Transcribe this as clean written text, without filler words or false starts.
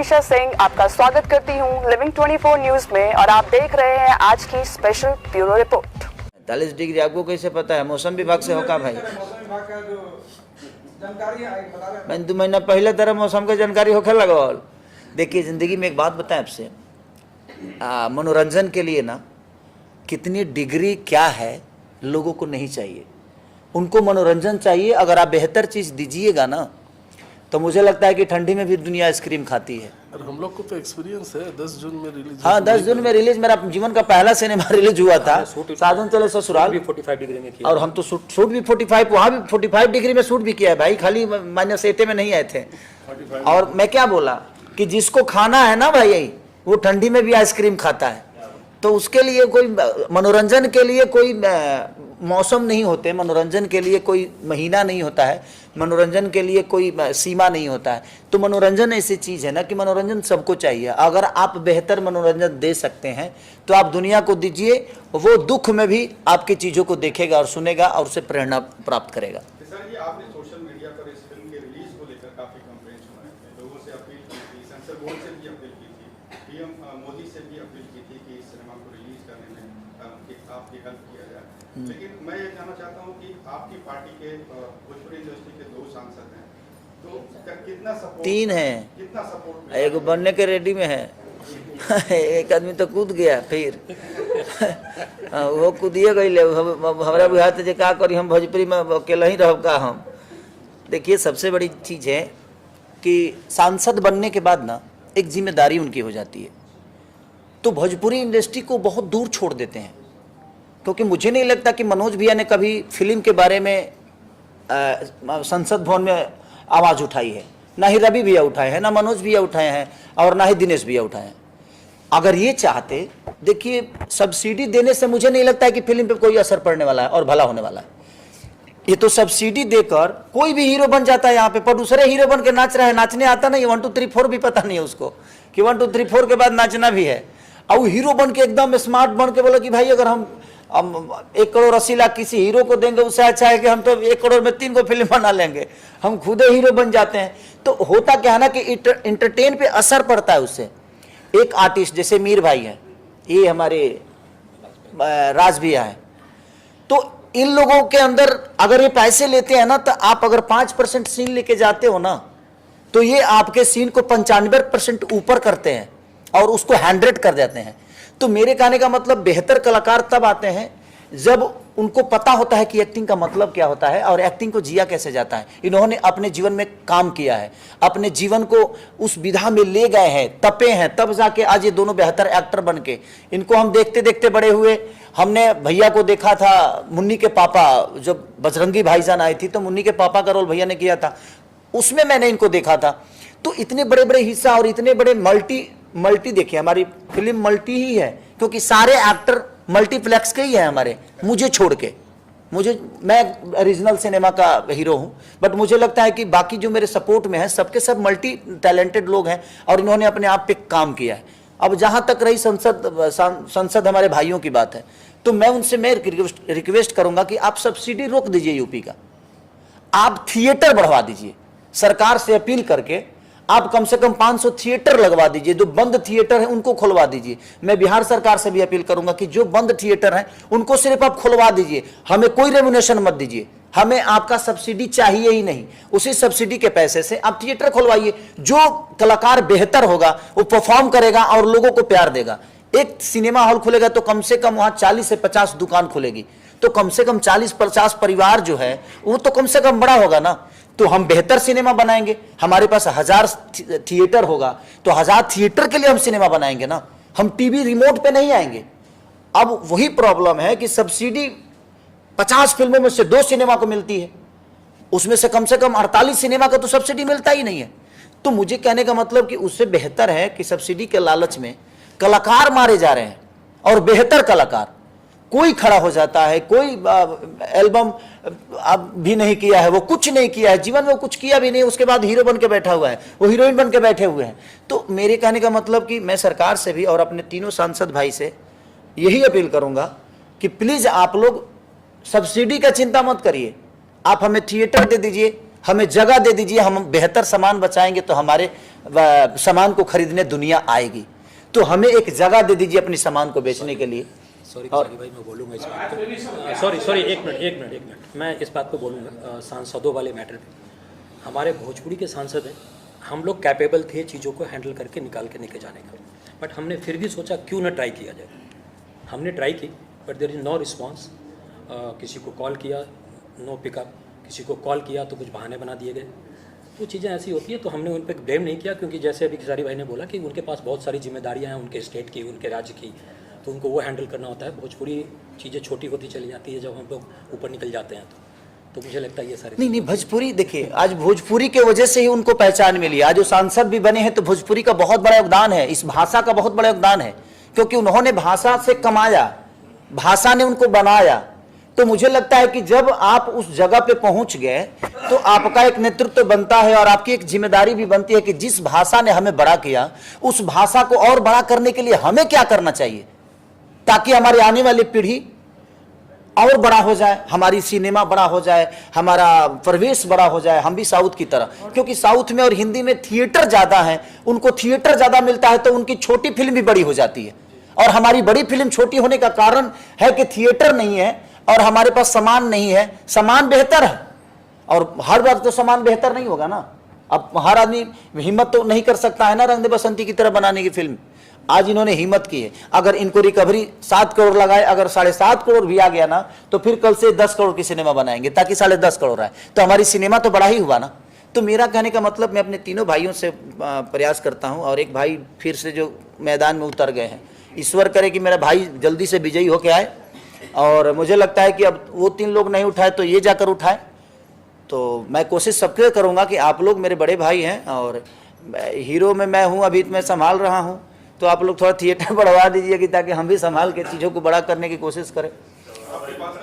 मनीषा सिंह आपका स्वागत करती हूं लिविंग 24 न्यूज में और आप देख रहे हैं आज की स्पेशल ब्यूरो रिपोर्ट। 40 डिग्री आपको कैसे पता है? मौसम विभाग से होगा भाई। मैं 2 महीना पहले तरह मौसम का जानकारी होखे लगल। देखिए जिंदगी में एक बात बताएं आपसे, मनोरंजन के लिए ना कितनी डिग्री क्या है लोगों को नहीं चाहिए, उनको मनोरंजन चाहिए। अगर आप बेहतर चीज दीजिएगा ना तो मुझे लगता है कि ठंडी में भी दुनिया आइसक्रीम खाती है। और हम लोग को तो एक्सपीरियंस है 10 जून में रिलीज। हाँ 10 जून में रिलीज, मेरा जीवन का पहला सिनेमा रिलीज हुआ था। साधन चले ससुराल भी 45 डिग्री में किया और हम तो शूट भी 45, वहाँ भी 45 डिग्री में शूट भी किया है भाई, खाली -8 में नहीं आए थे। और मैं क्या बोला कि जिसको खाना है ना भाई वो ठंडी में भी आइसक्रीम खाता है। तो उसके लिए कोई मनोरंजन के लिए कोई मौसम नहीं होते, मनोरंजन के लिए कोई महीना नहीं होता है, मनोरंजन के लिए कोई सीमा नहीं होता है। तो मनोरंजन ऐसी चीज़ है ना कि मनोरंजन सबको चाहिए। अगर आप बेहतर मनोरंजन दे सकते हैं तो आप दुनिया को दीजिए, वो दुख में भी आपकी चीज़ों को देखेगा और सुनेगा और उससे प्रेरणा प्राप्त करेगा। सर ये आपने सोशल मीडिया पर इस फिल्म के रिलीज को लेकर काफ़ी कंप्लेंट सुनाए थे, लोगों से अपील की थी, सेंसर बोर्ड से भी अपील की थी, पीएम मोदी से भी अपील की थी कि इस सिनेमा को रिलीज करने में आपकी हेल्प किया जाए। लेकिन मैं ये जानना चाहता हूँ कि आपकी पार्टी के भोजपुरी इंडस्ट्री के 2 सांसद हैं, तो कितना सपोर्ट, 3 हैं, कितना सपोर्ट, एक बनने के रेडी में है एक आदमी तो कूद गया फिर वो कूदिए गई हमारा बुझाते जे का करी, हम भोजपुरी में अकेला ही रह का हम। देखिए सबसे बड़ी चीज़ है कि सांसद बनने के बाद ना एक जिम्मेदारी उनकी हो जाती है, तो भोजपुरी इंडस्ट्री को बहुत दूर छोड़ देते हैं। क्योंकि मुझे नहीं लगता कि मनोज भैया ने कभी फिल्म के बारे में संसद भवन में आवाज़ उठाई है, ना ही रवि भैया उठाए हैं, ना मनोज भैया उठाए हैं और ना ही दिनेश भैया उठाए हैं। अगर ये चाहते, देखिए सब्सिडी देने से मुझे नहीं लगता है कि फिल्म पे कोई असर पड़ने वाला है और भला होने वाला है। ये तो सब्सिडी देकर कोई भी हीरो बन जाता है, यहाँ पे प्रोड्यूसर हीरो बन के नाच रहा है, नाचने आता नहीं, 1 2 3 4 भी पता नहीं है उसको कि 1 2 3 4 के बाद नाचना भी है। और वो हीरो बन के एकदम स्मार्ट बन के बोला कि भाई अगर हम 1 करोड़ 80 लाख किसी हीरो को देंगे उससे अच्छा है कि हम तो 1 करोड़ में 3 को फिल्म बना लेंगे, हम खुद हीरो बन जाते हैं। तो होता क्या है ना कि इंटरटेन पे असर पड़ता है उससे। एक आर्टिस्ट जैसे मीर भाई है, ये हमारे राज भैया है, तो इन लोगों के अंदर अगर ये पैसे लेते हैं ना, तो आप अगर 5% सीन लेके जाते हो ना तो ये आपके सीन को 95% ऊपर करते हैं और उसको 100 कर देते हैं। तो मेरे कहने का मतलब बेहतर कलाकार तब आते हैं जब उनको पता होता है कि एक्टिंग का मतलब क्या होता है और एक्टिंग को जिया कैसे जाता है। इन्होंने अपने जीवन में काम किया है, अपने जीवन को उस विधा में ले गए हैं, तपे हैं, तब जाके आज ये दोनों बेहतर एक्टर बन के, इनको हम देखते देखते बड़े हुए। हमने भैया को देखा था मुन्नी के पापा, जब बजरंगी भाईजान आई थी तो मुन्नी के पापा का रोल भैया ने किया था, उसमें मैंने इनको देखा था। तो इतने बड़े बड़े हिस्सा और इतने बड़े मल्टी देखिए, हमारी फिल्म मल्टी ही है क्योंकि सारे एक्टर मल्टीप्लेक्स के ही है हमारे, मुझे छोड़ के। मैं रीजनल सिनेमा का हीरो हूं, बट मुझे लगता है कि बाकी जो मेरे सपोर्ट में है सबके सब मल्टी टैलेंटेड लोग हैं और इन्होंने अपने आप पे काम किया है। अब जहां तक रही संसद हमारे भाइयों की बात है, तो मैं उनसे रिक्वेस्ट करूंगा कि आप सब्सिडी रोक दीजिए यूपी का, आप थिएटर बढ़वा दीजिए, सरकार से अपील करके आप कम से कम 500 थिएटर लगवा दीजिए, जो बंद थिएटर है उनको खुलवा दीजिए। मैं बिहार सरकार से भी अपील करूंगा कि जो बंद थिएटर है उनको सिर्फ आप खुलवा दीजिए, हमें कोई रेम्युनेशन मत दीजिए, हमें आपका सब्सिडी चाहिए ही नहीं। उसी सब्सिडी के पैसे से आप थिएटर खुलवाइए, जो कलाकार बेहतर होगा वो परफॉर्म करेगा और लोगों को प्यार देगा। एक सिनेमा हॉल खुलेगा तो कम से कम वहां 40 से 50 दुकान खुलेगी, तो कम से कम 40-50 परिवार जो है वो तो कम से कम बड़ा होगा ना। तो हम बेहतर सिनेमा बनाएंगे, हमारे पास 1000 थिएटर होगा तो 1000 थिएटर के लिए हम सिनेमा बनाएंगे ना, हम टीवी रिमोट पे नहीं आएंगे। अब वही प्रॉब्लम है कि सब्सिडी 50 फिल्मों में से 2 सिनेमा को मिलती है, उसमें से कम 48 सिनेमा का तो सब्सिडी मिलता ही नहीं है। तो मुझे कहने का मतलब कि उससे बेहतर है कि सब्सिडी के लालच में कलाकार मारे जा रहे हैं और बेहतर कलाकार कोई खड़ा हो जाता है, कोई एल्बम अब भी नहीं किया है, वो कुछ नहीं किया है, जीवन में कुछ किया भी नहीं, उसके बाद हीरो बन के बैठा हुआ है, वो हीरोइन बन के बैठे हुए हैं। तो मेरे कहने का मतलब कि मैं सरकार से भी और अपने तीनों सांसद भाई से यही अपील करूंगा कि प्लीज आप लोग सब्सिडी का चिंता मत करिए, आप हमें थिएटर दे दीजिए, हमें जगह दे दीजिए, हम बेहतर सामान बचाएंगे तो हमारे सामान को खरीदने दुनिया आएगी। तो हमें एक जगह दे दीजिए अपनी सामान को बेचने के लिए। सॉरी भाई, मैं बोलूँगा इस बात पे। सॉरी एक मिनट मैं इस बात पे बोलूँगा सांसदों वाले मैटर पे। हमारे भोजपुरी के सांसद हैं, हम लोग कैपेबल थे चीज़ों को हैंडल करके निकाल के लेके जाने का, बट हमने फिर भी सोचा क्यों ना ट्राई किया जाए। हमने ट्राई की but there is no response. किसी को कॉल किया, नो पिकअप, किसी को कॉल किया तो कुछ बहाने बना दिए गए। तो चीज़ें ऐसी होती है, तो हमने उन पर ब्लेम नहीं किया, क्योंकि जैसे अभी खेसारी भाई ने बोला कि उनके पास बहुत सारी जिम्मेदारियां हैं, उनके स्टेट की, उनके राज्य की, तो उनको वो हैंडल करना होता है। भोजपुरी चीज़ें छोटी होती चली जाती है जब हम लोग ऊपर निकल जाते हैं तो मुझे लगता है ये सारी नहीं भोजपुरी देखिए, आज भोजपुरी के वजह से ही उनको पहचान मिली। आज जो सांसद भी बने हैं तो भोजपुरी का बहुत बड़ा योगदान है, इस भाषा का बहुत बड़ा योगदान है, क्योंकि उन्होंने भाषा से कमाया, भाषा ने उनको बनाया। तो मुझे लगता है कि जब आप उस जगह पे पहुंच गए तो आपका एक नेतृत्व बनता है और आपकी एक जिम्मेदारी भी बनती है कि जिस भाषा ने हमें बड़ा किया उस भाषा को और बड़ा करने के लिए हमें क्या करना चाहिए, ताकि हमारी आने वाली पीढ़ी और बड़ा हो जाए, हमारी सिनेमा बड़ा हो जाए, हमारा प्रवेश बड़ा हो जाए, हम भी साउथ की तरह। क्योंकि साउथ में और हिंदी में थिएटर ज्यादा है, उनको थिएटर ज्यादा मिलता है तो उनकी छोटी फिल्म भी बड़ी हो जाती है। और हमारी बड़ी फिल्म छोटी होने का कारण है कि थिएटर नहीं है और हमारे पास सामान नहीं है। सामान बेहतर है और हर बार तो सामान बेहतर नहीं होगा ना। अब हर आदमी हिम्मत तो नहीं कर सकता है ना रंग दे बसंती की तरह बनाने की फिल्म। आज इन्होंने हिम्मत की है, अगर इनको रिकवरी 7 करोड़ लगाए, अगर 7.5 करोड़ भी आ गया ना तो फिर कल से 10 करोड़ की सिनेमा बनाएंगे ताकि 10.5 करोड़ आए, तो हमारी सिनेमा तो बड़ा ही हुआ ना। तो मेरा कहने का मतलब, मैं अपने तीनों भाइयों से प्रयास करता हूं, और एक भाई फिर से जो मैदान में उतर गए हैं, ईश्वर करे कि मेरा भाई जल्दी से विजयी होके आए। और मुझे लगता है कि अब वो 3 लोग नहीं उठाए तो ये जाकर उठाए। तो मैं कोशिश सबके करूंगा कि आप लोग मेरे बड़े भाई हैं और हीरो में मैं हूं, अभी मैं संभाल रहा हूं, तो आप लोग थोड़ा थिएटर बढ़वा दीजिए कि ताकि हम भी संभाल के चीज़ों को बड़ा करने की कोशिश करें। आपके पास